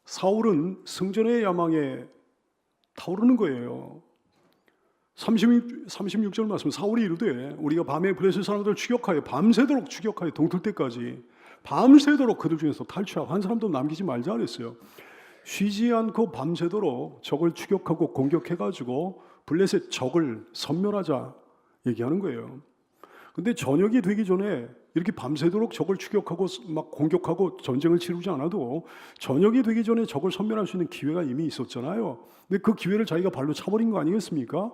사울은 승전의 야망에 타오르는 거예요. 36절 말씀, 사울이 이르되 우리가 밤에 블레셋 사람들을 추격하여 밤새도록 추격하여 동틀 때까지 밤새도록 그들 중에서 탈취하고 한 사람도 남기지 말자 그랬어요. 쉬지 않고 밤새도록 적을 추격하고 공격해가지고 블레셋 적을 섬멸하자 얘기하는 거예요. 근데 저녁이 되기 전에 이렇게 밤새도록 적을 추격하고 막 공격하고 전쟁을 치르지 않아도 저녁이 되기 전에 적을 섬멸할 수 있는 기회가 이미 있었잖아요. 근데 그 기회를 자기가 발로 차버린 거 아니겠습니까?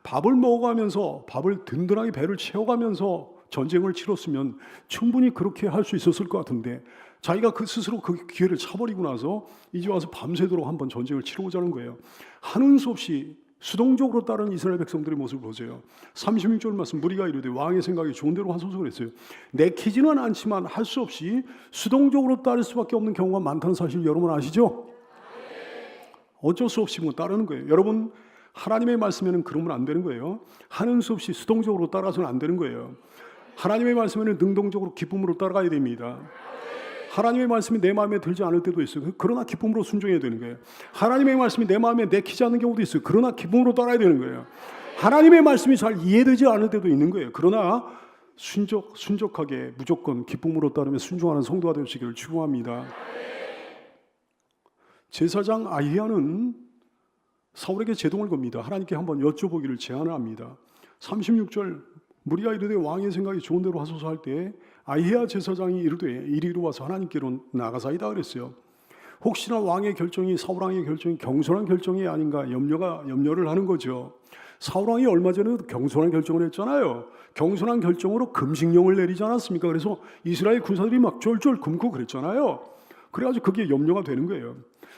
밥을 먹어가면서 밥을 든든하게 배를 채워가면서 전쟁을 치렀으면 충분히 그렇게 할 수 있었을 것 같은데 자기가 스스로 그 기회를 차버리고 나서 이제 와서 밤새도록 한번 전쟁을 치러보자는 거예요. 하는 수 없이 수동적으로 따르는 이스라엘 백성들의 모습을 보세요. 36절 말씀, 무리가 이르되 왕의 생각이 좋은 대로 하소서 그랬어요. 내키지는 않지만 할 수 없이 수동적으로 따를 수밖에 없는 경우가 많다는 사실 여러분 아시죠? 어쩔 수 없이 따르는 거예요. 여러분, 하나님의 말씀에는 그러면 안 되는 거예요. 하는 수 없이 수동적으로 따라서는 안 되는 거예요. 하나님의 말씀에는 능동적으로 기쁨으로 따라가야 됩니다. 하나님의 말씀이 내 마음에 들지 않을 때도 있어요. 그러나 기쁨으로 순종해야 되는 거예요. 하나님의 말씀이 내 마음에 내키지 않는 경우도 있어요. 그러나 기쁨으로 따라야 되는 거예요. 하나님의 말씀이 잘 이해되지 않을 때도 있는 거예요. 그러나 순적하게 무조건 기쁨으로 따르며 순종하는 성도가 되시기를 축원합니다. 제사장 아히야는 사울에게 제동을 겁니다. 하나님께 한번 여쭤보기를 제안을 합니다. 36절, 무리가 이르되 왕의 생각이 좋은 대로 하소서 할 때 아히야 제사장이 이르되 이리로 와서 하나님께로 나가사이다 그랬어요. 혹시나 왕의 결정이 사울 왕의 결정이 경솔한 결정이 아닌가 염려를 하는 거죠. 사울 왕이 얼마 전에도 경솔한 결정을 했잖아요. 경솔한 결정으로 금식령을 내리지 않았습니까? 그래서 이스라엘 군사들이 막 쫄쫄 굶고 그랬잖아요. 그래가지고 그게 염려가 되는 거예요.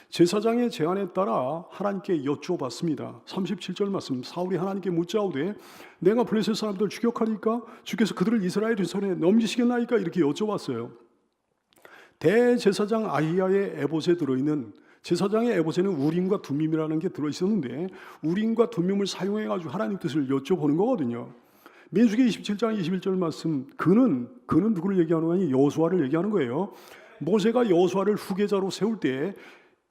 제사장의 제안에 따라 하나님께 여쭈어봤습니다. 37절 말씀, 사울이 하나님께 묻자오되 내가 블레셋 사람들을 추격하니까 주께서 그들을 이스라엘의 손에 넘기시겠나이까 이렇게 여쭤봤어요. 대제사장 아히야의 에봇에 들어있는, 제사장의 에봇에는 우림과 둠밈이라는 게 들어있었는데 우림과 둠밈을 사용해가지고 하나님 뜻을 여쭤보는 거거든요. 민수기 27장 21절 말씀, 그는 누구를 얘기하는 거니? 여호수아를 얘기하는 거예요. 모세가 여호수아를 후계자로 세울 때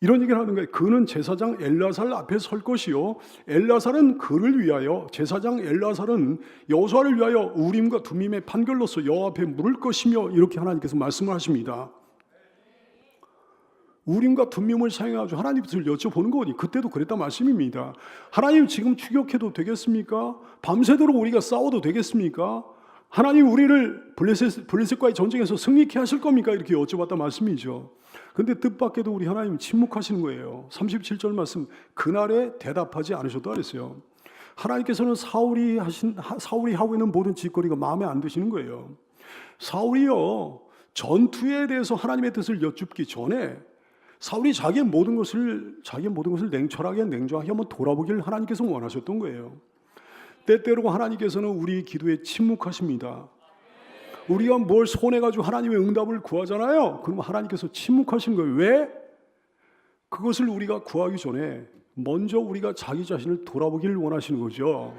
이런 얘기를 하는 거예요. 그는 제사장 엘라살 앞에 설 것이요, 엘라살은 그를 위하여, 제사장 엘라살은 여호수아를 위하여 우림과 둠밈의 판결로서 여호와 앞에 물을 것이며, 이렇게 하나님께서 말씀을 하십니다. 우림과 둠밈을 사용해가지고 하나님 뜻을 여쭤보는 거니 그때도 그랬단 말씀입니다. 하나님 지금 추격해도 되겠습니까? 밤새도록 우리가 싸워도 되겠습니까? 하나님 우리를 블레셋과의 전쟁에서 승리케 하실 겁니까? 이렇게 여쭤봤단 말씀이죠. 근데 뜻밖에도 우리 하나님 침묵하시는 거예요. 37절 말씀, 그날에 대답하지 않으셨다 그랬어요. 하나님께서는 사울이 하고 있는 모든 짓거리가 마음에 안 드시는 거예요. 사울이요, 전투에 대해서 하나님의 뜻을 여쭙기 전에 사울이 자기의 모든 것을 냉철하게 냉정하게 한번 돌아보기를 하나님께서 원하셨던 거예요. 때때로 하나님께서는 우리 기도에 침묵하십니다. 우리가 뭘 손해가지고 하나님의 응답을 구하잖아요. 그럼 하나님께서 침묵하시는 거예요. 왜? 그것을 우리가 구하기 전에 먼저 우리가 자기 자신을 돌아보기를 원하시는 거죠.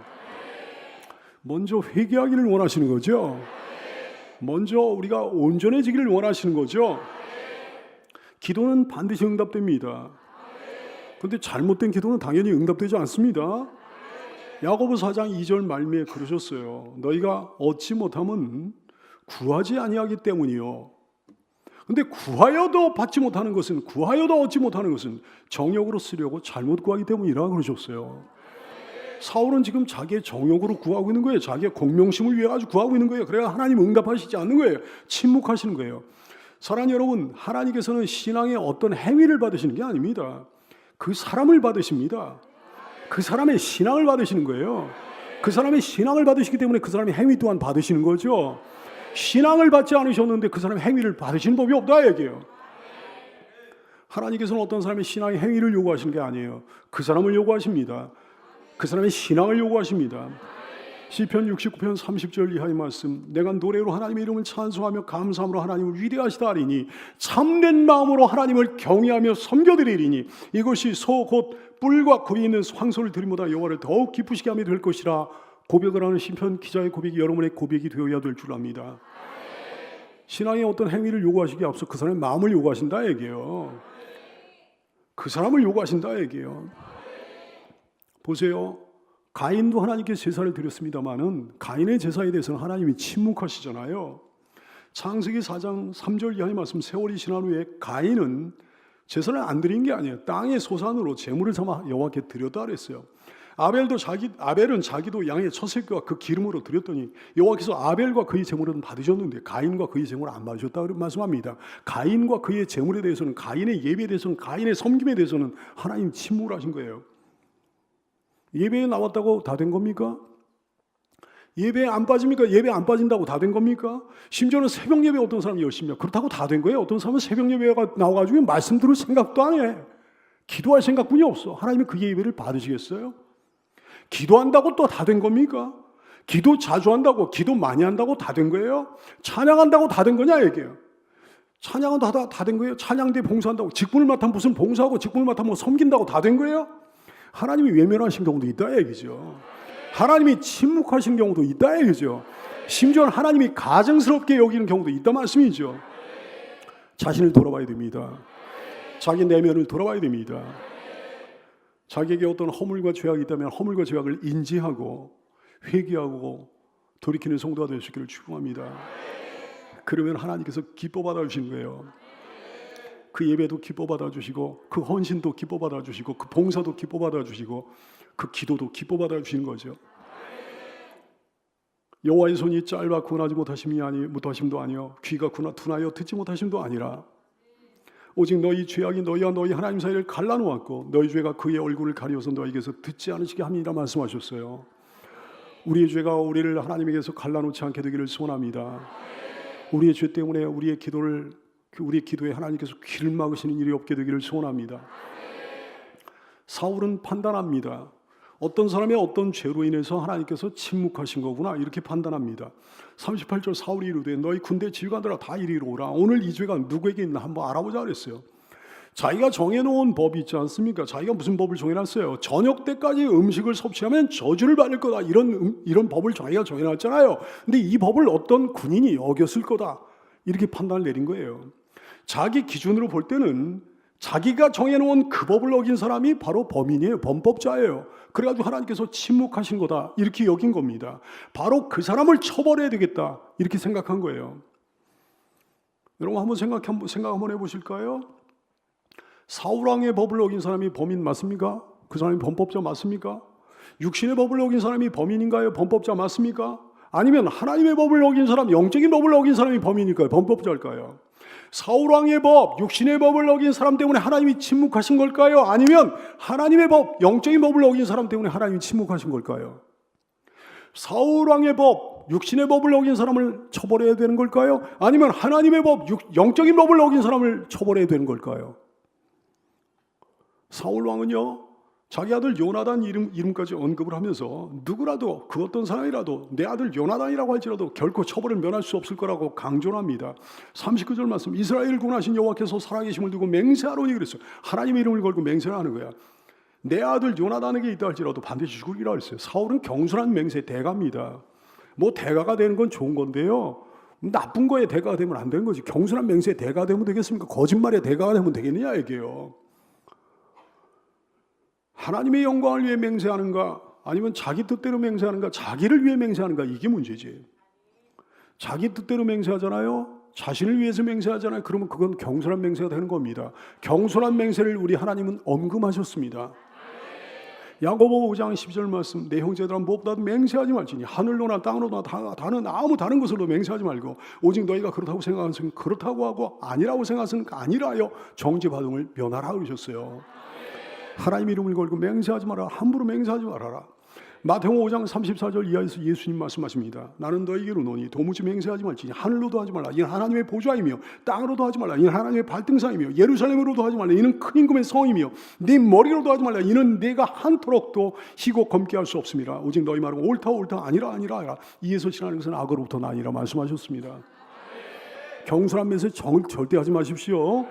먼저 회개하기를 원하시는 거죠. 먼저 우리가 온전해지기를 원하시는 거죠. 기도는 반드시 응답됩니다. 그런데 잘못된 기도는 당연히 응답되지 않습니다. 야고보서 4장 2절 말미에 그러셨어요. 너희가 얻지 못함은 구하지 아니하기 때문이요. 근데 구하여도 얻지 못하는 것은 정욕으로 쓰려고 잘못 구하기 때문이라 그러셨어요. 사울은 지금 자기의 정욕으로 구하고 있는 거예요. 자기의 공명심을 위해 가지고 구하고 있는 거예요. 그래야 하나님 응답하시지 않는 거예요. 침묵하시는 거예요. 사랑하는 여러분, 하나님께서는 신앙의 어떤 행위를 받으시는 게 아닙니다. 그 사람을 받으십니다. 그 사람의 신앙을 받으시는 거예요. 그 사람의 신앙을 받으시기 때문에 그 사람의 행위 또한 받으시는 거죠. 신앙을 받지 않으셨는데 그 사람의 행위를 받으시는 법이 없다 얘기예요. 하나님께서는 어떤 사람의 신앙의 행위를 요구하시는 게 아니에요. 그 사람을 요구하십니다. 그 사람의 신앙을 요구하십니다. 시편 69편 30절 이하의 말씀, 내가 노래로 하나님의 이름을 찬송하며 감사함으로 하나님을 위대하시다 하리니 참된 마음으로 하나님을 경외하며 섬겨드리리니 이것이 소 곧 뿔과 겁이 있는 황소를 드림보다 여호와를 더욱 기쁘시게 하며 될 것이라 고백을 하는 시편 기자의 고백이 여러분의 고백이 되어야 될 줄 압니다. 신앙의 어떤 행위를 요구하시기에 앞서 그 사람의 마음을 요구하신다 얘기예요. 그 사람을 요구하신다 얘기예요. 보세요. 가인도 하나님께 제사를 드렸습니다마는 가인의 제사에 대해서는 하나님이 침묵하시잖아요. 창세기 4장 3절 이하의 말씀, 세월이 지난 후에 가인은 제사를 안 드린 게 아니에요. 땅의 소산으로 제물을 삼아 여호와께 드렸다 그랬어요. 아벨은 자기도 양의 첫 새끼와 그 기름으로 드렸더니 여호와께서 아벨과 그의 제물은 받으셨는데 가인과 그의 제물을 안 받으셨다고 말씀합니다. 가인과 그의 제물에 대해서는, 가인의 예배에 대해서는, 가인의 섬김에 대해서는 하나님 침묵을 하신 거예요. 예배에 나왔다고 다 된 겁니까? 예배에 안 빠집니까? 예배 안 빠진다고 다 된 겁니까? 심지어는 새벽 예배 어떤 사람이 열심히 하고 그렇다고 다 된 거예요. 어떤 사람은 새벽 예배가 나와가지고 말씀 들을 생각도 안 해. 기도할 생각뿐이 없어. 하나님은 그 예배를 받으시겠어요? 기도한다고 또 다 된 겁니까? 기도 자주 한다고, 기도 많이 한다고 다 된 거예요? 찬양한다고 다 된 거냐 얘기예요. 찬양은 다 된 거예요? 찬양대 봉사한다고, 직분을 맡아 무슨 봉사하고 직분을 맡아 뭐 섬긴다고 다 된 거예요? 하나님이 외면하신 경우도 있다 얘기죠. 하나님이 침묵하신 경우도 있다 얘기죠. 심지어는 하나님이 가증스럽게 여기는 경우도 있다 말씀이죠. 자신을 돌아봐야 됩니다. 자기 내면을 돌아봐야 됩니다. 자기에게 어떤 허물과 죄악이 있다면 허물과 죄악을 인지하고 회개하고 돌이키는 성도가 될 수 있기를 축원합니다. 그러면 하나님께서 기뻐 받아주시는 거예요. 그 예배도 기뻐 받아주시고 그 헌신도 기뻐 받아주시고 그 봉사도 기뻐 받아주시고 그 기도도 기뻐 받아주시는 거죠. 여호와의 손이 짧아 구원하지 못하심도 아니요 귀가 둔하여 듣지 못하심도 아니라 오직 너희 죄악이 너희와 너희 하나님 사이를 갈라놓았고 너희 죄가 그의 얼굴을 가리어서 너희에게서 듣지 않으시게 함이라 말씀하셨어요. 우리의 죄가 우리를 하나님에게서 갈라놓지 않게 되기를 소원합니다. 우리의 죄 때문에 우리의 기도에 하나님께서 귀를 막으시는 일이 없게 되기를 소원합니다. 사울은 판단합니다. 어떤 사람의 어떤 죄로 인해서 하나님께서 침묵하신 거구나 이렇게 판단합니다. 38절 사울이 이르되 너희 군대 지휘관들아 다 이리로 오라. 오늘 이 죄가 누구에게 있나 한번 알아보자 그랬어요. 자기가 정해놓은 법이 있지 않습니까? 자기가 무슨 법을 정해놨어요? 저녁 때까지 음식을 섭취하면 저주를 받을 거다 이런 법을 자기가 정해놨잖아요. 근데 이 법을 어떤 군인이 어겼을 거다 이렇게 판단을 내린 거예요. 자기 기준으로 볼 때는 자기가 정해놓은 그 법을 어긴 사람이 바로 범인이에요. 범법자예요. 그래가지고 하나님께서 침묵하신 거다 이렇게 여긴 겁니다. 바로 그 사람을 처벌해야 되겠다 이렇게 생각한 거예요. 여러분 한번 생각 한번 해보실까요? 사울왕의 법을 어긴 사람이 범인 맞습니까? 그 사람이 범법자 맞습니까? 육신의 법을 어긴 사람이 범인인가요? 범법자 맞습니까? 아니면 하나님의 법을 어긴 사람, 영적인 법을 어긴 사람이 범인일까요? 범법자일까요? 사울왕의 법, 육신의 법을 어긴 사람 때문에 하나님이 침묵하신 걸까요? 아니면 하나님의 법, 영적인 법을 어긴 사람 때문에 하나님이 침묵하신 걸까요? 사울왕의 법, 육신의 법을 어긴 사람을 처벌해야 되는 걸까요? 아니면 하나님의 법, 영적인 법을 어긴 사람을 처벌해야 되는 걸까요? 사울왕은요, 자기 아들 요나단 이름까지 언급을 하면서 누구라도 그 어떤 사람이라도 내 아들 요나단이라고 할지라도 결코 처벌을 면할 수 없을 거라고 강조를 합니다. 39절 말씀, 이스라엘을 구원하신 여호와께서 살아계심을 두고 맹세하노니 그랬어요. 하나님의 이름을 걸고 맹세를 하는 거야. 내 아들 요나단에게 있다 할지라도 반드시 죽으리라 그랬어요. 사울은 경솔한 맹세의 대가입니다. 뭐 대가가 되는 건 좋은 건데요, 나쁜 거에 대가가 되면 안 되는 거지. 경솔한 맹세의 대가가 되면 되겠습니까? 거짓말의 대가가 되면 되겠느냐 얘기예요. 하나님의 영광을 위해 맹세하는가 아니면 자기 뜻대로 맹세하는가, 자기를 위해 맹세하는가, 이게 문제지. 자기 뜻대로 맹세하잖아요. 자신을 위해서 맹세하잖아요. 그러면 그건 경솔한 맹세가 되는 겁니다. 경솔한 맹세를 우리 하나님은 엄금하셨습니다. 야고보 5장 12절 말씀, 내 형제들아 무엇보다도 맹세하지 말지니 하늘로나 땅으로나 다른 다른 것으로 맹세하지 말고 오직 너희가 그렇다고 생각하는 그렇다고 하고 아니라고 생각하는 아니라요 정죄받음을 면하라 그러셨어요. 하나님 이름을 걸고 맹세하지 말아라. 함부로 맹세하지 말아라. 마태복음 5장 34절 이하에서 예수님 말씀하십니다. 나는 너희에게로 노니 도무지 맹세하지 말지니 하늘로도 하지 말라. 이는 하나님의 보좌이며 땅으로도 하지 말라. 이는 하나님의 발등상이며 예루살렘으로도 하지 말라. 이는 큰 임금의 성이며 네 머리로도 하지 말라. 이는 내가 한토록도 희고 검게 할 수 없음이라. 오직 너희 말은 옳다 아니라 하라. 이에서 지나는 것은 악으로부터 나니라 말씀하셨습니다. 경솔한 맹세 절대 하지 마십시오.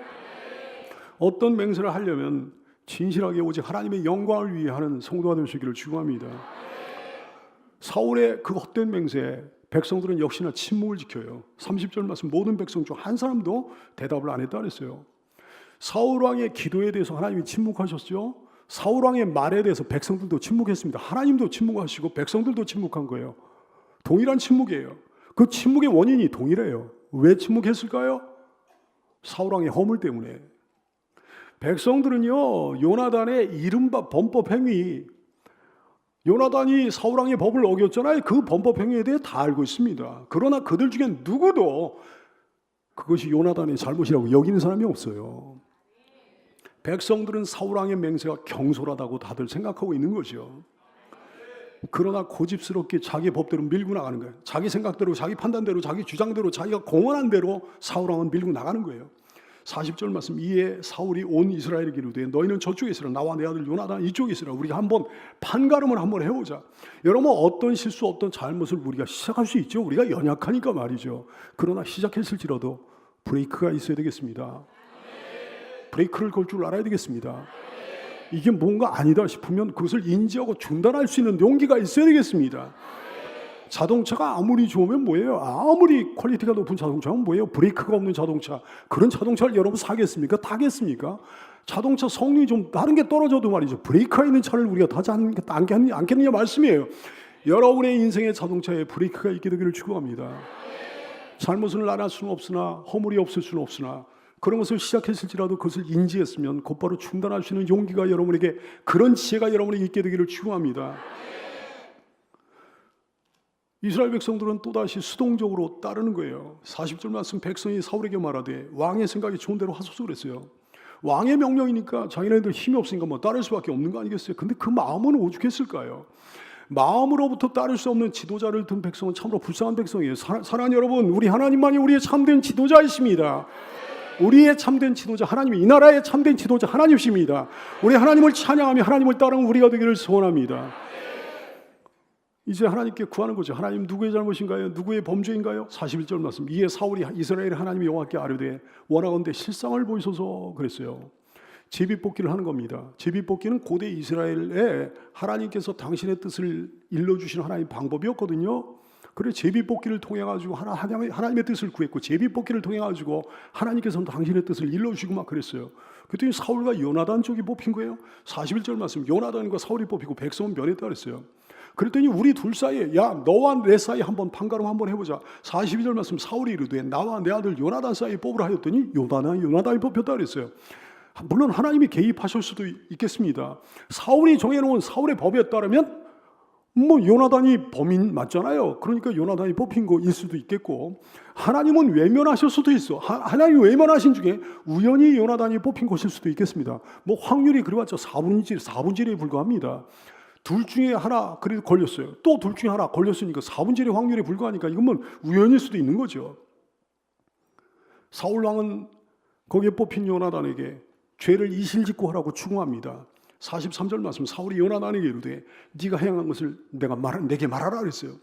어떤 맹세를 하려면 진실하게 오직 하나님의 영광을 위해 하는 성도가 될 수 있기를 축원합니다. 사울의 그 헛된 맹세에 백성들은 역시나 침묵을 지켜요. 30절 말씀, 모든 백성 중 한 사람도 대답을 안 했다 그랬어요. 사울 왕의 기도에 대해서 하나님이 침묵하셨죠. 사울 왕의 말에 대해서 백성들도 침묵했습니다. 하나님도 침묵하시고 백성들도 침묵한 거예요. 동일한 침묵이에요. 그 침묵의 원인이 동일해요. 왜 침묵했을까요? 사울 왕의 허물 때문에. 백성들은요, 요나단의 이른바 범법 행위, 요나단이 사울 왕의 법을 어겼잖아요. 그 범법 행위에 대해 다 알고 있습니다. 그러나 그들 중에 누구도 그것이 요나단의 잘못이라고 여기는 사람이 없어요. 백성들은 사울 왕의 맹세가 경솔하다고 다들 생각하고 있는 거죠. 그러나 고집스럽게 자기 법대로 밀고 나가는 거예요. 자기 생각대로, 자기 판단대로, 자기 주장대로, 자기가 공언한 대로 사울 왕은 밀고 나가는 거예요. 40절 말씀, 이에 사울이 온 이스라엘에게 이르되 너희는 저쪽에 있으라, 나와 내 아들 요나단 이쪽에 있으라. 우리가 한번 판가름을 한번 해보자. 여러분, 어떤 실수, 어떤 잘못을 우리가 시작할 수 있죠. 우리가 연약하니까 말이죠. 그러나 시작했을지라도 브레이크가 있어야 되겠습니다. 브레이크를 걸 줄 알아야 되겠습니다. 이게 뭔가 아니다 싶으면 그것을 인지하고 중단할 수 있는 용기가 있어야 되겠습니다. 자동차가 아무리 좋으면 뭐예요? 아무리 퀄리티가 높은 자동차는 뭐예요? 브레이크가 없는 자동차, 그런 자동차를 여러분 사겠습니까? 타겠습니까? 자동차 성능이 좀 다른 게 떨어져도 말이죠, 브레이크가 있는 차를 우리가 타지 않겠느냐 말씀이에요. 여러분의 인생의 자동차에 브레이크가 있게 되기를 축원합니다. 잘못을 안 할 수는 없으나, 허물이 없을 수는 없으나, 그런 것을 시작했을지라도 그것을 인지했으면 곧바로 중단할 수 있는 용기가 여러분에게, 그런 지혜가 여러분에게 있게 되기를 축원합니다. 이스라엘 백성들은 또다시 수동적으로 따르는 거예요. 40절 말씀, 백성이 사울에게 말하되 왕의 생각이 좋은 대로 하소서 그랬어요. 왕의 명령이니까 자기네들 힘이 없으니까 뭐 따를 수밖에 없는 거 아니겠어요? 근데 그 마음은 오죽했을까요? 마음으로부터 따를 수 없는 지도자를 둔 백성은 참으로 불쌍한 백성이에요. 사랑하는 여러분, 우리 하나님만이 우리의 참된 지도자이십니다. 우리의 참된 지도자 하나님이, 이 나라의 참된 지도자 하나님이십니다. 우리 하나님을 찬양하며 하나님을 따르는 우리가 되기를 소원합니다. 이제 하나님께 구하는 거죠. 하나님, 누구의 잘못인가요? 누구의 범죄인가요? 41절 말씀, 이에 사울이 이스라엘의 하나님 여호와께 아뢰되 원하건대 실상을 보이소서 그랬어요. 제비뽑기를 하는 겁니다. 제비뽑기는 고대 이스라엘에 하나님께서 당신의 뜻을 일러주시는 하나님 방법이었거든요. 그래, 제비뽑기를 통해 가지고 하나님의 뜻을 구했고, 제비뽑기를 통해 가지고 하나님께서는 당신의 뜻을 일러주시고 막 그랬어요. 그랬더니 사울과 요나단 쪽이 뽑힌 거예요. 41절 말씀, 요나단과 사울이 뽑히고 백성은 면했다 그랬어요. 그랬더니 우리 둘 사이에, 야, 너와 내 사이에 한번 판가름 한번 해보자. 42절 말씀, 사울이 이르되 나와 내 아들 요나단 사이에 뽑으라 하였더니 요나단이 뽑혔다 그랬어요. 물론 하나님이 개입하실 수도 있겠습니다. 사울이 정해놓은 사울의 법에 따르면 뭐 요나단이 범인 맞잖아요. 그러니까 요나단이 뽑힌 거일 수도 있겠고, 하나님은 외면하실 수도 있어. 하나님이 외면하신 중에 우연히 요나단이 뽑힌 것일 수도 있겠습니다. 뭐 확률이 그래봤자 4분의 1에 불과합니다. 둘 중에 하나 그래도 걸렸어요. 또 둘 중에 하나 걸렸으니까 4분의 1의 확률에 불과하니까 이건 뭐 우연일 수도 있는 거죠. 사울 왕은 거기에 뽑힌 요나단에게 죄를 이실직고 하라고 추궁합니다. 43절 말씀, 사울이 요나단에게 이르되 네가 행한 것을 내게 말하라 그랬어요.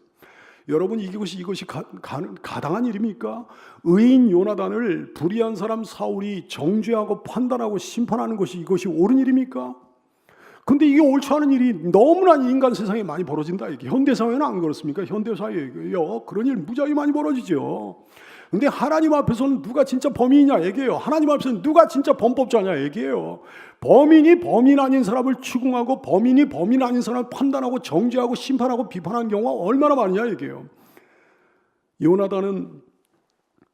여러분, 이것이 가당한 일입니까? 의인 요나단을 불의한 사람 사울이 정죄하고 판단하고 심판하는 것이 이것이 옳은 일입니까? 근데 이게 옳지 않은 일이 너무나 인간 세상에 많이 벌어진다. 이게 현대 사회는 안 그렇습니까? 현대 사회에요, 그런 일 무지하게 많이 벌어지죠. 근데 하나님 앞에서는 누가 진짜 범인이냐 얘기해요. 하나님 앞에서는 누가 진짜 범법자냐 얘기해요. 범인이 범인 아닌 사람을 추궁하고, 범인이 범인 아닌 사람을 판단하고 정죄하고 심판하고 비판하는 경우가 얼마나 많으냐 얘기해요. 요나단은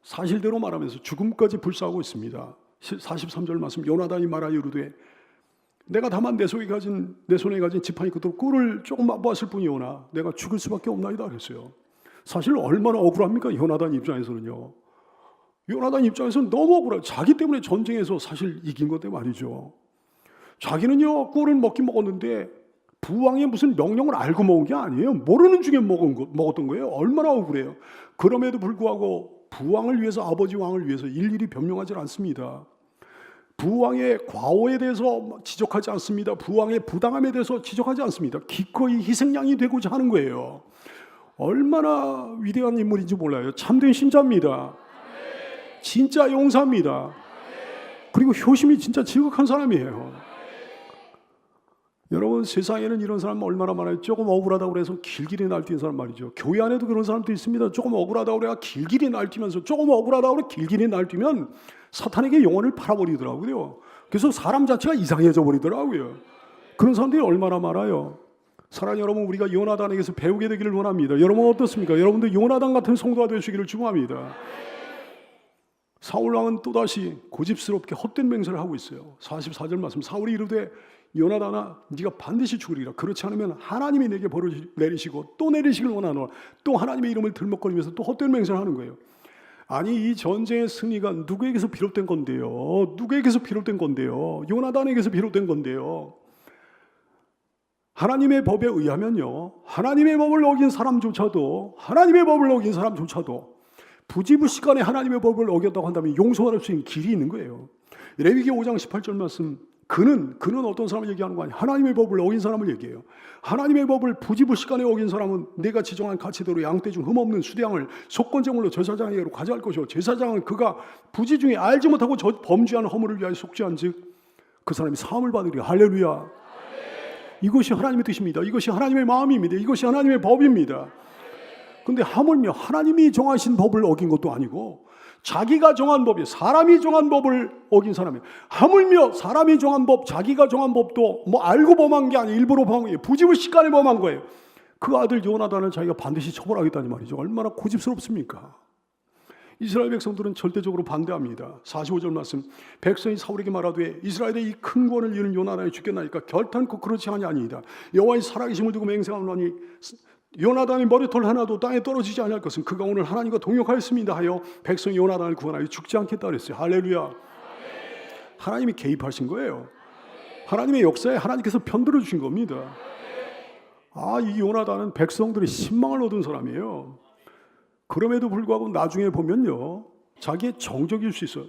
사실대로 말하면서 죽음까지 불사하고 있습니다. 43절 말씀, 요나단이 말하여 이르되 내가 다만 내 손에 가진 지팡이 끝으로 꿀을 조금 맛보았을 뿐이오나 내가 죽을 수밖에 없나이다 그랬어요. 사실 얼마나 억울합니까? 요나단 입장에서는요. 요나단 입장에서는 너무 억울해요. 자기 때문에 전쟁에서 사실 이긴 건데 말이죠. 자기는요, 꿀을 먹긴 먹었는데 부왕의 무슨 명령을 알고 먹은 게 아니에요. 모르는 중에 먹었던 거예요. 얼마나 억울해요. 그럼에도 불구하고 부왕을 위해서, 아버지 왕을 위해서 일일이 변명하지 않습니다. 부왕의 과오에 대해서 지적하지 않습니다. 부왕의 부당함에 대해서 지적하지 않습니다. 기꺼이 희생양이 되고자 하는 거예요. 얼마나 위대한 인물인지 몰라요. 참된 신자입니다. 진짜 용사입니다. 그리고 효심이 진짜 지극한 사람이에요. 여러분, 세상에는 이런 사람 얼마나 많아요. 조금 억울하다고 그래서 길길이 날뛰는 사람 말이죠. 교회 안에도 그런 사람도 있습니다. 조금 억울하다고 그래야 길길이 날뛰면서, 조금 억울하다고 그래 길길이 날뛰면 사탄에게 영혼을 팔아버리더라고요. 그래서 사람 자체가 이상해져 버리더라고요. 그런 사람들이 얼마나 많아요. 사랑하는 여러분, 우리가 요나단에게서 배우게 되기를 원합니다. 여러분 어떻습니까? 여러분도 요나단 같은 성도가 되시기를 축원합니다. 사울왕은 또다시 고집스럽게 헛된 맹세를 하고 있어요. 44절 말씀, 사울이 이르되 요나단아, 네가 반드시 죽으리라. 그렇지 않으면 하나님이 내게 벌을 내리시고 또 내리시길 원하노라. 또 하나님의 이름을 들먹거리면서 또 헛된 맹세를 하는 거예요. 아니, 이 전쟁의 승리가 누구에게서 비롯된 건데요? 누구에게서 비롯된 건데요? 요나단에게서 비롯된 건데요. 하나님의 법에 의하면요, 하나님의 법을 어긴 사람조차도, 부지불식간에 하나님의 법을 어겼다고 한다면 용서할 수 있는 길이 있는 거예요. 레위기 5장 18절 말씀, 그는 어떤 사람을 얘기하는 거 아니에요. 하나님의 법을 어긴 사람을 얘기해요. 하나님의 법을 부지불식간에 어긴 사람은 내가 지정한 가치대로 양떼 중 흠없는 수량을 속건제물로 제사장에게로 가져갈 것이요, 제사장은 그가 부지 중에 알지 못하고 범죄한 허물을 위하여 속죄한즉 그 사람이 사함을 받으리라. 할렐루야. 이것이 하나님의 뜻입니다. 이것이 하나님의 마음입니다. 이것이 하나님의 법입니다. 근데 하물며 하나님이 정하신 법을 어긴 것도 아니고 자기가 정한 법이, 사람이 정한 법을 어긴 사람이에요. 하물며 사람이 정한 법, 자기가 정한 법도 뭐 알고 범한 게 아니에요. 일부러 범한 거예요. 부지불식간에 범한 거예요. 그 아들 요나단을 자기가 반드시 처벌하겠다는 말이죠. 얼마나 고집스럽습니까? 이스라엘 백성들은 절대적으로 반대합니다. 45절 말씀, 백성이 사울에게 말하되 이스라엘의 이 큰 구원을 이룬 요나단이 죽겠나이까 결탄코 그렇지 아니하니이다. 여호와의 살아계심을 두고 맹세하노니 요나단의 머리털 하나도 땅에 떨어지지 아니할 것은 그가 오늘 하나님과 동역하였습니다 하여 백성이 요나단을 구원하여 죽지 않겠다 그랬어요. 할렐루야. 하나님이 개입하신 거예요. 하나님의 역사에 하나님께서 편들어 주신 겁니다. 이 요나단은 백성들의 신망을 얻은 사람이에요. 그럼에도 불구하고 나중에 보면요, 자기의 정적일 수 있어요.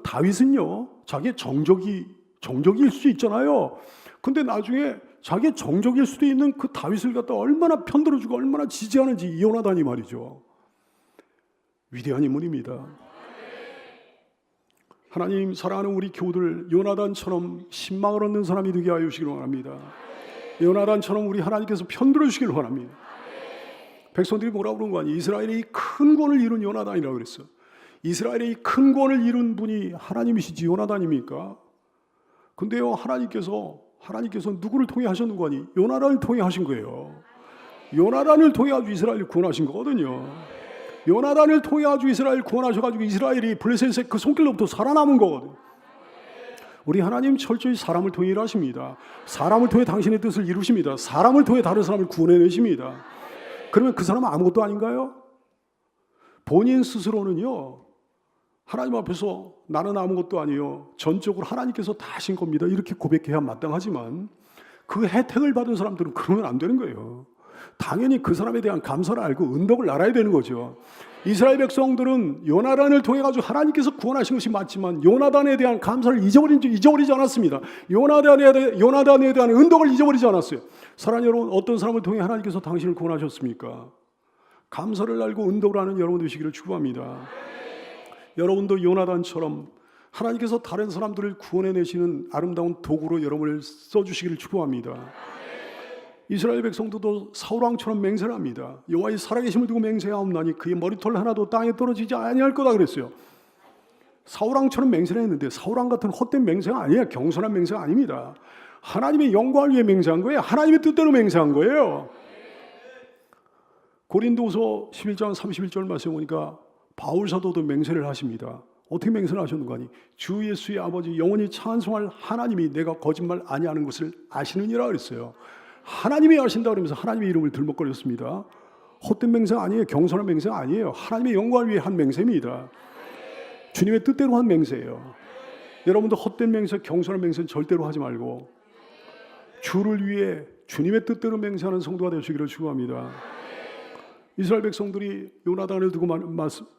다윗은요, 자기의 정적일 수 있잖아요. 근데 나중에 자기의 정적일 수도 있는 그 다윗을 갖다 얼마나 편들어주고 얼마나 지지하는지 이 요나단이 말이죠. 위대한 인물입니다. 하나님, 사랑하는 우리 교우들, 요나단처럼 신망을 얻는 사람이 되게 하여 주시길 원합니다. 요나단처럼 우리 하나님께서 편들어 주시길 원합니다. 백성들이 뭐라고 그런 거 아니에요? 이스라엘의 이 큰 구원을 이룬 요나단이라고 그랬어요. 이스라엘의 이 큰 구원을 이룬 분이 하나님이시지 요나단입니까? 근데요, 하나님께서 누구를 통해 하셨는 거 아니? 요나단을 통해 하신 거예요. 요나단을 통해 아주 이스라엘을 구원하신 거거든요. 요나단을 통해 아주 이스라엘 구원하셔가지고 이스라엘이 블레셋의 그 손길로부터 살아남은 거거든요. 우리 하나님 철저히 사람을 통해 일하십니다. 사람을 통해 당신의 뜻을 이루십니다. 사람을 통해 다른 사람을 구원해내십니다. 그러면 그 사람은 아무것도 아닌가요? 본인 스스로는요, 하나님 앞에서 나는 아무것도 아니요, 전적으로 하나님께서 다 하신 겁니다, 이렇게 고백해야 마땅하지만 그 혜택을 받은 사람들은 그러면 안 되는 거예요. 당연히 그 사람에 대한 감사를 알고 은덕을 알아야 되는 거죠. 이스라엘 백성들은 요나단을 통해 가지고 하나님께서 구원하신 것이 맞지만 요나단에 대한 감사를 잊어버리지 않았습니다. 요나단에 대한 은덕을 잊어버리지 않았어요. 사랑하는 여러분, 어떤 사람을 통해 하나님께서 당신을 구원하셨습니까? 감사를 알고 은덕을 하는 여러분 되시기를 축복합니다. 여러분도 요나단처럼 하나님께서 다른 사람들을 구원해내시는 아름다운 도구로 여러분을 써주시기를 축복합니다. 이스라엘 백성들도 사울왕처럼 맹세를 합니다. 여호와의 살아계심을 두고 맹세하옵나니 그의 머리털 하나도 땅에 떨어지지 아니할 거다 그랬어요. 사울왕처럼 맹세를 했는데 사울왕 같은 헛된 맹세가 아니에요. 경솔한 맹세가 아닙니다. 하나님의 영광을 위해 맹세한 거예요. 하나님의 뜻대로 맹세한 거예요. 고린도서 11장 31절 말씀에 보니까 바울 사도도 맹세를 하십니다. 어떻게 맹세를 하셨는가 하니 주 예수의 아버지 영원히 찬송할 하나님이 내가 거짓말 아니하는 것을 아시느니라 그랬어요. 하나님이 아신다 그러면서 하나님의 이름을 들먹거렸습니다. 헛된 맹세가 아니에요. 경솔한 맹세가 아니에요. 하나님의 영광을 위해 한 맹세입니다. 주님의 뜻대로 한 맹세예요. 여러분도 헛된 맹세, 경솔한 맹세는 절대로 하지 말고 주를 위해 주님의 뜻대로 맹세하는 성도가 되시기를 축원합니다. 이스라엘 백성들이 요나단을 두고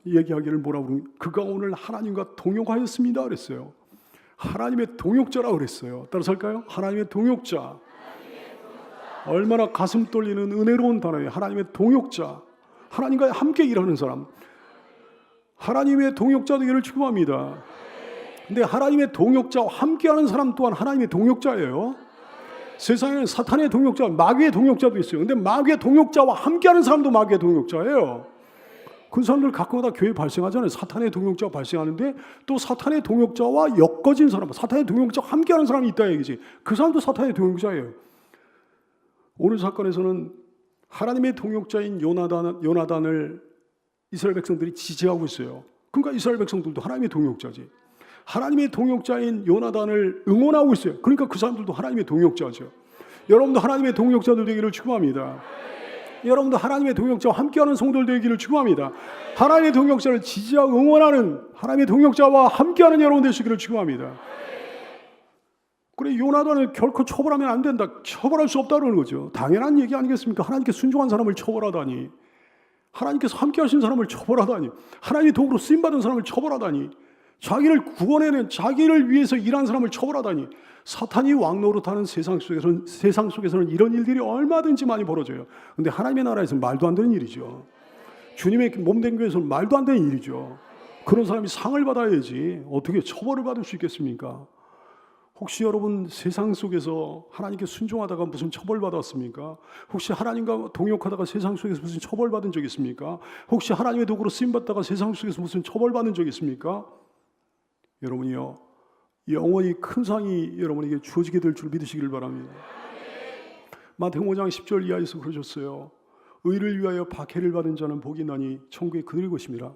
얘기하기를 뭐라고 그러냐, 그가 오늘 하나님과 동역하였습니다 그랬어요. 하나님의 동역자라고 그랬어요. 따라서 할까요? 하나님의 동역자. 얼마나 가슴 떨리는 은혜로운 단어예요. 하나님의 동역자. 하나님과 함께 일하는 사람. 하나님의 동역자 되기를 축복합니다. 근데 하나님의 동역자와 함께하는 사람 또한 하나님의 동역자예요. 세상에는 사탄의 동역자, 마귀의 동역자도 있어요. 근데 마귀의 동역자와 함께하는 사람도 마귀의 동역자예요. 그 사람들 가끔가다 교회에 발생하잖아요. 사탄의 동역자가 발생하는데 또 사탄의 동역자와 엮어진 사람, 사탄의 동역자와 함께하는 사람이 있다 얘기지. 그 사람도 사탄의 동역자예요. 오늘 사건에서는 하나님의 동역자인 요나단을 이스라엘 백성들이 지지하고 있어요. 그러니까 이스라엘 백성들도 하나님의 동역자지. 하나님의 동역자인 요나단을 응원하고 있어요. 그러니까 그 사람들도 하나님의 동역자죠. 여러분도 하나님의 동역자들 되기를 축원합니다. 여러분도 하나님의 동역자와 함께하는 성도들 되기를 축원합니다. 하나님의 동역자를 지지하고 응원하는 하나님의 동역자와 함께하는 여러분 되시기를 축원합니다. 그래, 요나단을 결코 처벌하면 안 된다. 처벌할 수 없다 그러는 거죠. 당연한 얘기 아니겠습니까? 하나님께 순종한 사람을 처벌하다니, 하나님께서 함께하신 사람을 처벌하다니, 하나님의 도구로 쓰임받은 사람을 처벌하다니, 자기를 구원해낸, 자기를 위해서 일한 사람을 처벌하다니. 사탄이 왕노릇하는 세상 속에서는 이런 일들이 얼마든지 많이 벌어져요. 그런데 하나님의 나라에서는 말도 안 되는 일이죠. 주님의 몸된 교회에서는 말도 안 되는 일이죠. 그런 사람이 상을 받아야지 어떻게 처벌을 받을 수 있겠습니까? 혹시 여러분 세상 속에서 하나님께 순종하다가 무슨 처벌받았습니까? 혹시 하나님과 동역하다가 세상 속에서 무슨 처벌받은 적 있습니까? 혹시 하나님의 도구로 쓰임받다가 세상 속에서 무슨 처벌받은 적 있습니까? 여러분이요, 영원히 큰 상이 여러분에게 주어지게 될 줄 믿으시길 바랍니다. 마태복음 5장 10절 이하에서 그러셨어요. 의를 위하여 박해를 받은 자는 복이 나니 천국의 그들의 것입니다.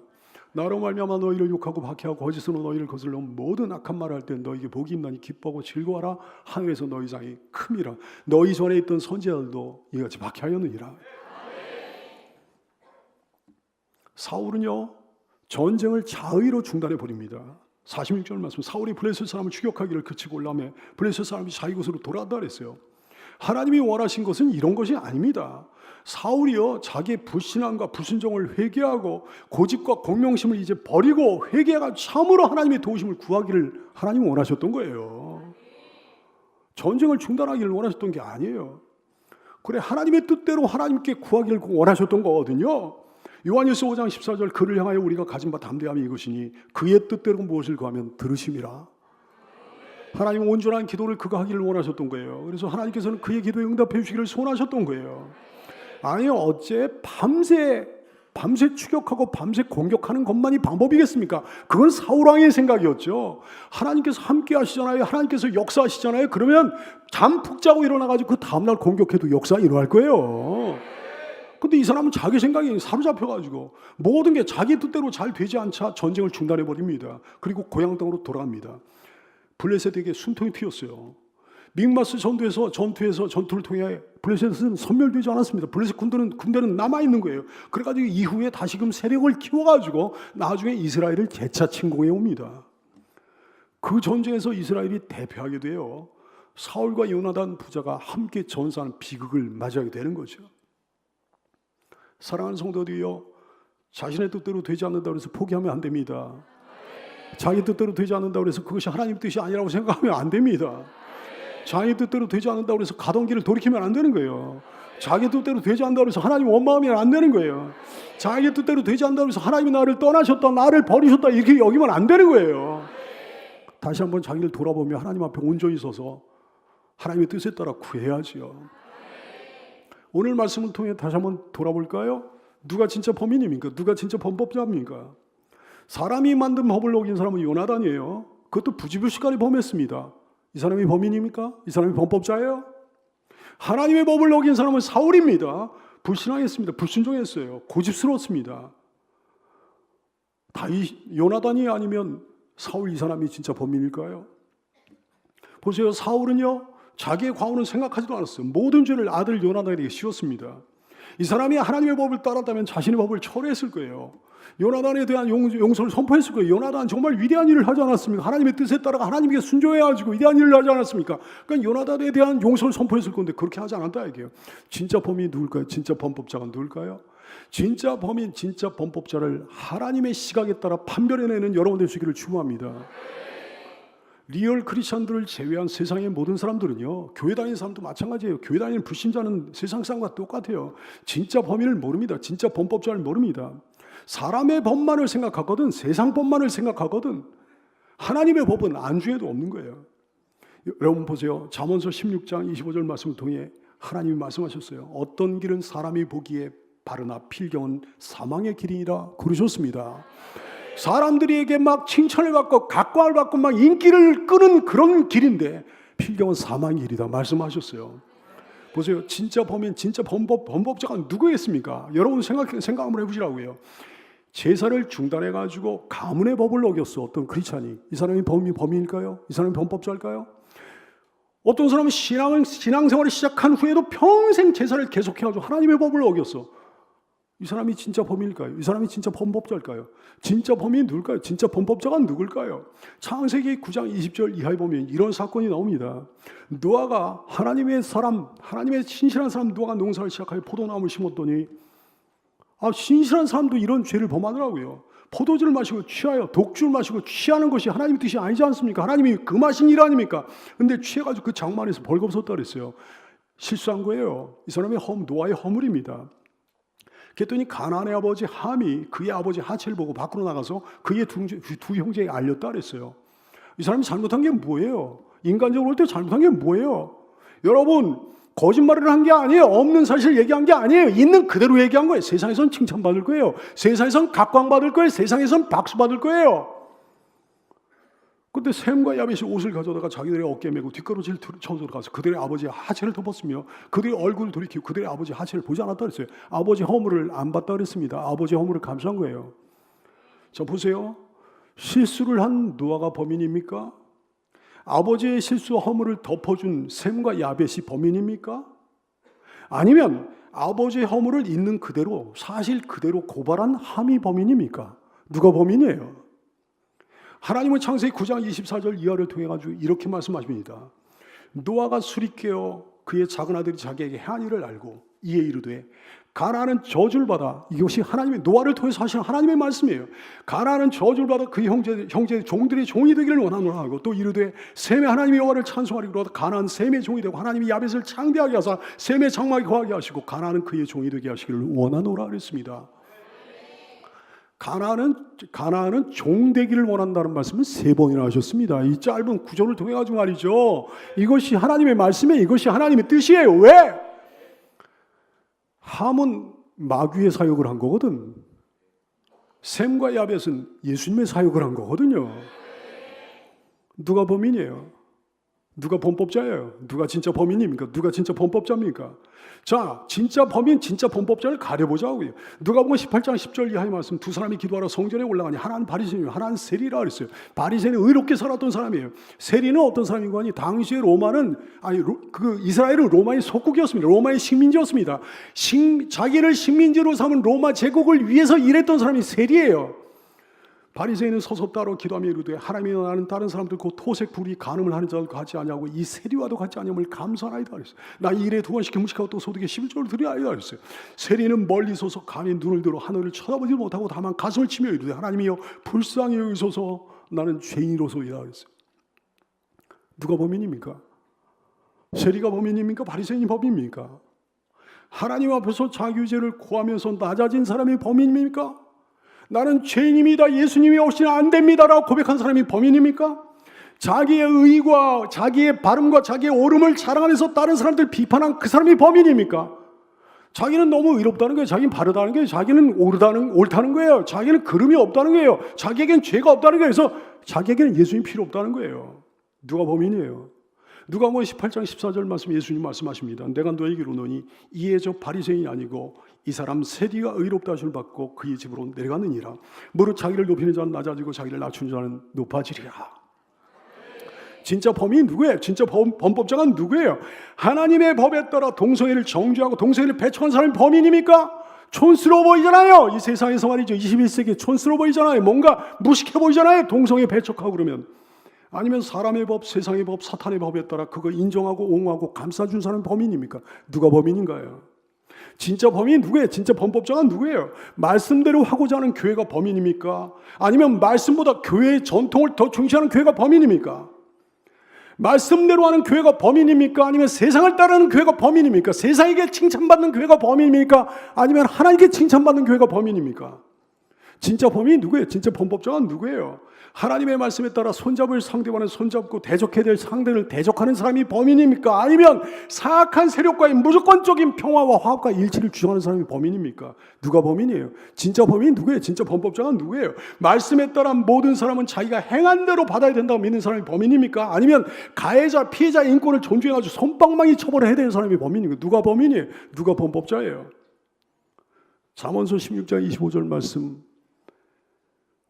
나로 말미암아 너희를 욕하고 박해하고 거짓으로 너희를 거슬러 모든 악한 말을 할 때 너희에게 복이 있나니 기뻐하고 즐거워하라. 하늘에서 너희 상이 큼이라. 너희 전에 있던 선지자들도 이같이 박해하였느니라. 사울은요, 전쟁을 자의로 중단해 버립니다. 46절 말씀, 사울이 블레셋 사람을 추격하기를 그치고 올라오매 블레셋 사람이 자기 곳으로 돌아왔다 그랬어요. 하나님이 원하신 것은 이런 것이 아닙니다. 사울이요, 자기의 불신앙과 불순종을 회개하고 고집과 공명심을 이제 버리고 회개가 참으로 하나님의 도우심을 구하기를 하나님이 원하셨던 거예요. 전쟁을 중단하기를 원하셨던 게 아니에요. 그래, 하나님의 뜻대로 하나님께 구하기를 원하셨던 거거든요. 요한일서 5장 14절, 그를 향하여 우리가 가진 바 담대함이 이것이니 그의 뜻대로 무엇을 구하면 들으심이라. 하나님은 온전한 기도를 그가 하기를 원하셨던 거예요. 그래서 하나님께서는 그의 기도에 응답해 주시기를 소원하셨던 거예요. 아니요, 어째 밤새 추격하고 밤새 공격하는 것만이 방법이겠습니까? 그건 사울왕의 생각이었죠. 하나님께서 함께 하시잖아요. 하나님께서 역사하시잖아요. 그러면 잠 푹 자고 일어나가지고 그 다음날 공격해도 역사 일어날 거예요. 근데 이 사람은 자기 생각에 사로잡혀가지고 모든 게 자기 뜻대로 잘 되지 않자 전쟁을 중단해버립니다. 그리고 고향 땅으로 돌아갑니다. 블레셋에게 숨통이 튀었어요. 믹마스 전투에서 전투를 통해 블레셋은 섬멸되지 않았습니다. 블레셋 군대는 남아있는 거예요. 그래가지고 이후에 다시금 세력을 키워가지고 나중에 이스라엘을 재차 침공해 옵니다. 그 전쟁에서 이스라엘이 대패하게 돼요. 사울과 요나단 부자가 함께 전사하는 비극을 맞이하게 되는 거죠. 사랑하는 성도들이요, 자신의 뜻대로 되지 않는다고 해서 포기하면 안 됩니다. 자기 뜻대로 되지 않는다고 해서 그것이 하나님 뜻이 아니라고 생각하면 안 됩니다. 자기 뜻대로 되지 않는다고 해서 가던 길을 돌이키면 안 되는 거예요. 자기 뜻대로 되지 않는다고 해서 하나님 원망하면 안 되는 거예요. 자기 뜻대로 되지 않는다고 해서 하나님이 나를 떠나셨다, 나를 버리셨다 이렇게 여기면 안 되는 거예요. 다시 한번 자기를 돌아보며 하나님 앞에 온전히 서서 하나님의 뜻에 따라 구해야지요. 오늘 말씀을 통해 다시 한번 돌아볼까요? 누가 진짜 범인입니까? 누가 진짜 범법자입니까? 사람이 만든 법을 어긴 사람은 요나단이에요. 그것도 부지불식간에 범했습니다. 이 사람이 범인입니까? 이 사람이 범법자예요? 하나님의 법을 어긴 사람은 사울입니다. 불신앙했습니다. 불순종했어요. 고집스러웠습니다. 요나단이 아니면 사울 이 사람이 진짜 범인일까요? 보세요. 사울은요, 자기의 과오는 생각하지도 않았어요. 모든 죄를 아들 요나단에게 씌웠습니다. 이 사람이 하나님의 법을 따랐다면 자신의 법을 철회했을 거예요. 요나단에 대한 용서를 선포했을 거예요. 요나단 정말 위대한 일을 하지 않았습니까? 하나님의 뜻에 따라 하나님께 순종해가지고 위대한 일을 하지 않았습니까? 그러니까 요나단에 대한 용서를 선포했을 건데 그렇게 하지 않았다 이게요. 진짜 범인이 누굴까요? 진짜 범법자가 누굴까요? 진짜 범인, 진짜 범법자를 하나님의 시각에 따라 판별해내는 여러분 되시기를 축원합니다. 리얼 크리스천들을 제외한 세상의 모든 사람들은요, 교회 다니는 사람도 마찬가지예요. 교회 다니는 불신자는 세상 사람과 똑같아요. 진짜 범인을 모릅니다. 진짜 범법자를 모릅니다. 사람의 법만을 생각하거든, 세상 법만을 생각하거든, 하나님의 법은 안주에도 없는 거예요. 여러분 보세요. 잠언서 16장 25절 말씀을 통해 하나님이 말씀하셨어요. 어떤 길은 사람이 보기에 바르나 필경은 사망의 길이니라 그러셨습니다. 사람들에게 막 칭찬을 받고 각광을 받고 막 인기를 끄는 그런 길인데 필경은 사망의 길이다 말씀하셨어요. 보세요. 진짜 범인, 진짜 범법자가 누구겠습니까? 여러분 생각 한번 해보시라고요. 제사를 중단해가지고 가문의 법을 어겼어. 어떤 크리스찬이. 이 사람이 범인일까요? 이 사람이 범법자일까요? 어떤 사람은 신앙생활을 시작한 후에도 평생 제사를 계속해가지고 하나님의 법을 어겼어. 이 사람이 진짜 범인일까요? 이 사람이 진짜 범법자일까요? 진짜 범인이 누굴까요? 진짜 범법자가 누굴까요? 창세기 9장 20절 이하에 보면 이런 사건이 나옵니다. 노아가 하나님의 신실한 사람 노아가 농사를 시작하여 포도나무를 심었더니 신실한 사람도 이런 죄를 범하더라고요. 포도주를 마시고 취하여 독주를 마시고 취하는 것이 하나님의 뜻이 아니지 않습니까? 하나님이 금하신 일 아닙니까? 근데 취해가지고 그 장만에서 벌거벗었다 그랬어요. 실수한 거예요. 이 사람의 노아의 허물입니다. 그랬더니 가나안의 아버지 함이 그의 아버지 하체를 보고 밖으로 나가서 그의 두 형제에게 알렸다 그랬어요. 이 사람이 잘못한 게 뭐예요? 인간적으로 볼 때 잘못한 게 뭐예요? 여러분, 거짓말을 한 게 아니에요. 없는 사실을 얘기한 게 아니에요. 있는 그대로 얘기한 거예요. 세상에선 칭찬받을 거예요. 세상에선 각광받을 거예요. 세상에선 박수받을 거예요. 그때 셈과 야벳이 옷을 가져다가 자기들의 어깨에 메고 뒷걸음질 쳐서 들어가서 그들의 아버지의 하체를 덮었으며 그들의 얼굴을 돌이키고 그들의 아버지의 하체를 보지 않았다 그랬어요. 아버지 허물을 안 봤다 그랬습니다. 아버지 허물을 감수한 거예요. 자, 보세요. 실수를 한 노아가 범인입니까? 아버지의 실수와 허물을 덮어준 셈과 야벳이 범인입니까? 아니면 아버지의 허물을 있는 그대로 사실 그대로 고발한 함이 범인입니까? 누가 범인이에요? 하나님은 창세기 9장 24절 이하를 통해 가지고 이렇게 말씀하십니다. 노아가 술이 깨어 그의 작은 아들이 자기에게 해한 일을 알고 이에 이르되 가나안은 저주를 받아. 이것이 하나님의 노아를 통해서 하시는 하나님의 말씀이에요. 가나안은 저주를 받아 그 형제 종들의 종이 되기를 원하노라 하고 또 이르되 셈의 하나님의 여호와를 찬송하리 그러다 가나안 셈의 종이 되고 하나님이 야벳을 창대하게 하사 셈의 장막에 거하게 하시고 가나안은 그의 종이 되게 하시기를 원하노라 그랬습니다. 가나안은 종 되기를 원한다는 말씀을 3번이나 하셨습니다. 이 짧은 구절을 통해 가지고 말이죠. 이것이 하나님의 말씀이에요. 이것이 하나님의 뜻이에요. 왜? 함은 마귀의 사역을 한 거거든. 셈과 야벳은 예수님의 사역을 한 거거든요. 누가 범인이에요? 누가 범법자예요? 누가 진짜 범인입니까? 누가 진짜 범법자입니까? 자, 진짜 범인, 진짜 범법자를 가려보자고요. 누가복음 18장 10절 이하의 말씀, 두 사람이 기도하러 성전에 올라가니 하나는 바리새인이요 하나는 세리라 그랬어요. 바리새인은 의롭게 살았던 사람이에요. 세리는 어떤 사람인가 하니 당시에 이스라엘은 로마의 속국이었습니다. 로마의 식민지였습니다. 자기를 식민지로 삼은 로마 제국을 위해서 일했던 사람이 세리예요. 바리새인은 서서 따로 기도하며 이르되 하나님이 나는 다른 사람들 곧 토색 불이 간음을 하는 자와 같지 아니하고 이 세리와도 같지 아니함을 감사하나이다 그랬어요. 나 일에 2번씩 금식하고 또 소득에 11조를 드리나이다 그랬어요. 세리는 멀리 서서 감히 눈을 들어 하늘을 쳐다보지 못하고 다만 가슴을 치며 이르되 하나님이여 불쌍히 여기소서 나는 죄인으로소이다 그랬어요. 누가 범인입니까? 세리가 범인입니까? 바리새인이 범인입니까? 하나님 앞에서 자기 죄를 고하면서 낮아진 사람이 범인입니까? 나는 죄인입니다. 예수님이 없이는 안 됩니다라고 고백한 사람이 범인입니까? 자기의 의와 자기의 발음과 자기의 옳음을 자랑하면서 다른 사람들 비판한 그 사람이 범인입니까? 자기는 너무 의롭다는 거예요. 자기는 바르다는 거예요. 자기는 옳다는 거예요. 자기는 그름이 없다는 거예요. 자기에겐 죄가 없다는 거예요. 그래서 자기에게는 예수님 필요 없다는 거예요. 누가 범인이에요? 누가복음 18장 14절 말씀 예수님 말씀하십니다. 내가 너에게 이르노니 이에 저 바리새인이 아니고 이 사람 세리가 의롭다 하심을 받고 그의 집으로 내려가느니라. 무릇 자기를 높이는 자는 낮아지고 자기를 낮추는 자는 높아지리라. 진짜 범인이 누구예요? 진짜 범법자가 누구예요? 하나님의 법에 따라 동성애를 정죄하고 동성애를 배척한 사람이 범인입니까? 촌스러워 보이잖아요. 이 세상에서 말이죠. 21세기에 촌스러워 보이잖아요. 뭔가 무식해 보이잖아요. 동성애 배척하고 그러면. 아니면 사람의 법, 세상의 법, 사탄의 법에 따라 그거 인정하고 옹호하고 감싸준 사람이 범인입니까? 누가 범인인가요? 진짜 범인이 누구예요? 진짜 범법자가 누구예요? 말씀대로 하고자 하는 교회가 범인입니까? 아니면 말씀보다 교회의 전통을 더 중시하는 교회가 범인입니까? 말씀대로 하는 교회가 범인입니까? 아니면 세상을 따르는 교회가 범인입니까? 세상에게 칭찬받는 교회가 범인입니까? 아니면 하나님께 칭찬받는 교회가 범인입니까? 진짜 범인이 누구예요? 진짜 범법자가 누구예요? 하나님의 말씀에 따라 손잡을 상대와는 손잡고 대적해야 될 상대를 대적하는 사람이 범인입니까? 아니면 사악한 세력과의 무조건적인 평화와 화합과 일치를 주장하는 사람이 범인입니까? 누가 범인이에요? 진짜 범인이 누구예요? 진짜 범법자가 누구예요? 말씀에 따라 모든 사람은 자기가 행한 대로 받아야 된다고 믿는 사람이 범인입니까? 아니면 가해자, 피해자 인권을 존중해가지고 손방망이 처벌을 해야 되는 사람이 범인입니까? 누가 범인이에요? 누가 범법자예요? 잠언서 16장 25절 말씀,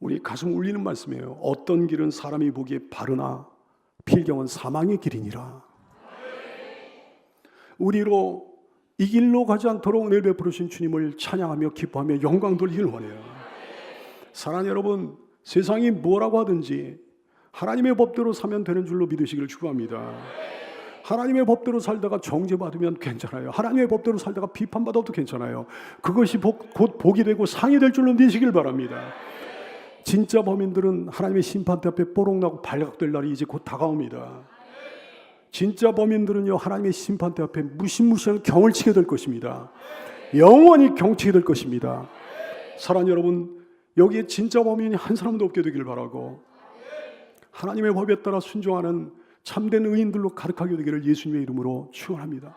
우리 가슴 울리는 말씀이에요. 어떤 길은 사람이 보기에 바르나 필경은 사망의 길이니라. 우리로 이 길로 가지 않도록 늘 베풀으신 주님을 찬양하며 기뻐하며 영광 돌리기를 원해요. 사랑하는 여러분, 세상이 뭐라고 하든지 하나님의 법대로 사면 되는 줄로 믿으시기를 축원합니다. 하나님의 법대로 살다가 정죄받으면 괜찮아요. 하나님의 법대로 살다가 비판받아도 괜찮아요. 그것이 곧 복이 되고 상이 될 줄로 믿으시길 바랍니다. 진짜 범인들은 하나님의 심판대 앞에 뽀록나고 발각될 날이 이제 곧 다가옵니다. 진짜 범인들은요, 하나님의 심판대 앞에 무시무시한 경을 치게 될 것입니다. 영원히 경치게 될 것입니다. 사랑하는 여러분, 여기에 진짜 범인이 한 사람도 없게 되기를 바라고, 하나님의 법에 따라 순종하는 참된 의인들로 가득하게 되기를 예수님의 이름으로 축원합니다.